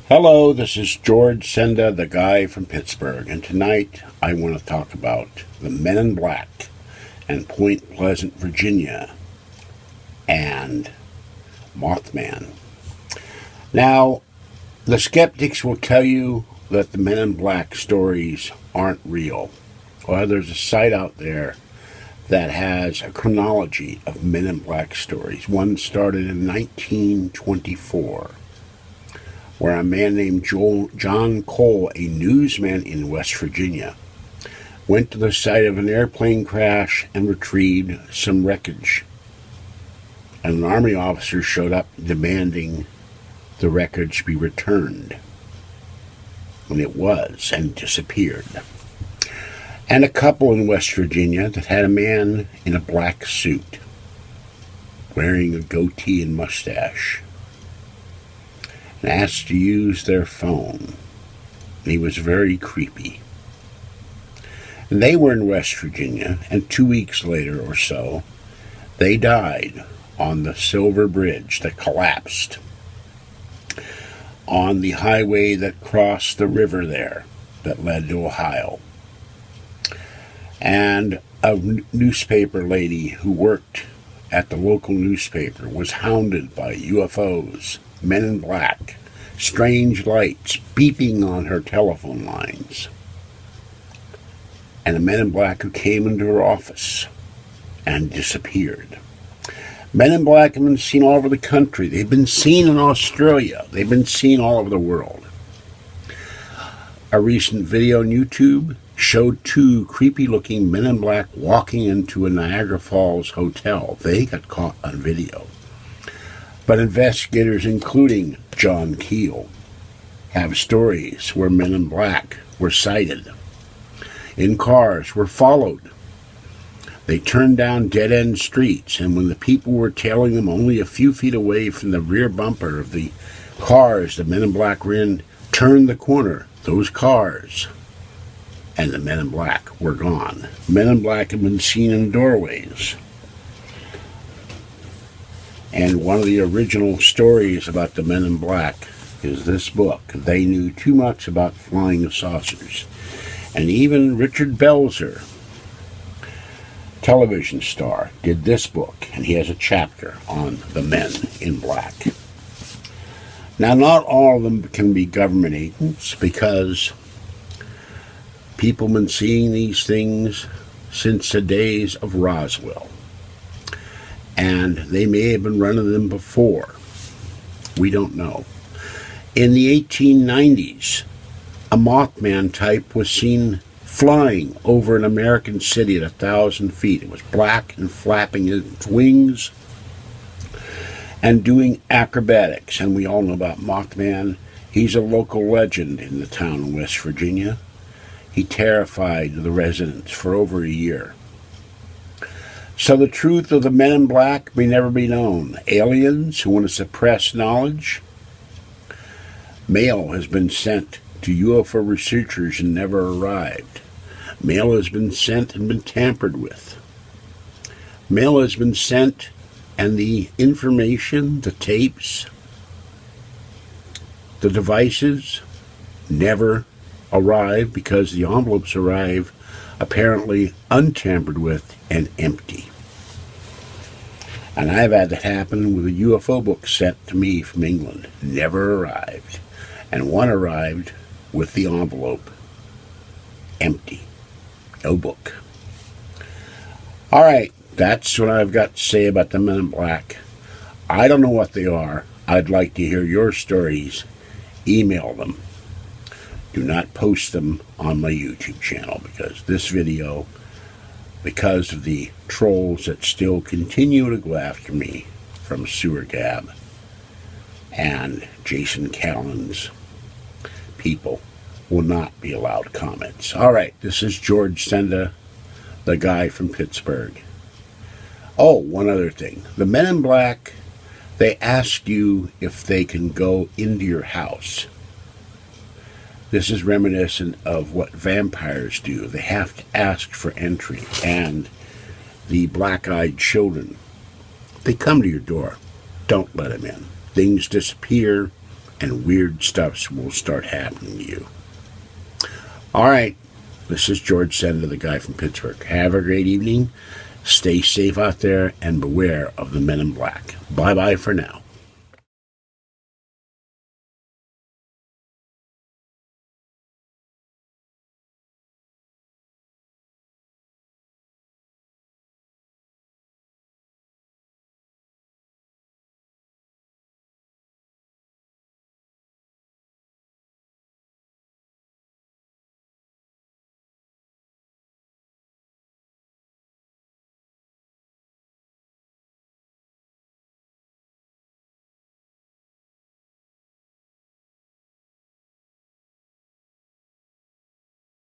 Hello, this is George Senda, the guy from Pittsburgh, and tonight I want to talk about the Men in Black and Point Pleasant, Virginia, and Mothman. Now, the skeptics will tell you that the Men in Black stories aren't real. Well, there's a site out there that has a chronology of Men in Black stories. One started in 1924. Where a man named John Cole, a newsman in West Virginia, went to the site of an airplane crash and retrieved some wreckage. And an army officer showed up demanding the wreckage be returned. And it was, and disappeared. And a couple in West Virginia that had a man in a black suit, wearing a goatee and mustache, and asked to use their phone. He was very creepy. And they were in West Virginia, and 2 weeks later or so, they died on the Silver Bridge that collapsed on the highway that crossed the river there that led to Ohio. And a newspaper lady who worked at the local newspaper was hounded by UFOs, Men in Black, strange lights beeping on her telephone lines, and a Men in Black who came into her office and disappeared. Men in Black have been seen all over the country. They've been seen in Australia. They've been seen all over the world. A recent video on YouTube showed two creepy-looking Men in Black walking into a Niagara Falls hotel. They got caught on video. But investigators, including John Keel, have stories where Men in Black were sighted in cars, were followed. They turned down dead-end streets, and when the people were tailing them only a few feet away from the rear bumper of the cars the Men in Black were in, turned the corner, those cars, and the Men in Black were gone. Men in Black have been seen in doorways. And one of the original stories about the Men in Black is this book. They knew too much about flying saucers. And even Richard Belzer, television star, did this book, and he has a chapter on the Men in Black. Now, not all of them can be government agents, because people have been seeing these things since the days of Roswell. And they may have been running them before. We don't know. In the 1890s, a Mothman type was seen flying over an American city at 1,000 feet. It was black and flapping its wings and doing acrobatics. And we all know about Mothman. He's a local legend in the town of West Virginia. He terrified the residents for over a year. So the truth of the Men in Black may never be known. Aliens who want to suppress knowledge. Mail has been sent to UFO researchers and never arrived. Mail has been sent and been tampered with. Mail has been sent, and the information, the tapes, the devices never arrive, because the envelopes arrive apparently untampered with and empty. And I've had that happen with a UFO book sent to me from England. Never arrived. And one arrived with the envelope empty. No book. All right, that's what I've got to say about the Men in Black. I don't know what they are. I'd like to hear your stories. Email them. Do not post them on my YouTube channel, because this video, because of the trolls that still continue to go after me from Sewer Gab and Jason Callan's people, will not be allowed comments. All right, this is George Senda, the guy from Pittsburgh. Oh, one other thing. The Men in Black, they ask you if they can go into your house. This is reminiscent of what vampires do. They have to ask for entry. And the black-eyed children, they come to your door. Don't let them in. Things disappear, and weird stuff will start happening to you. All right, this is George Senda, the guy from Pittsburgh. Have a great evening. Stay safe out there and beware of the men in black. Bye-bye for now.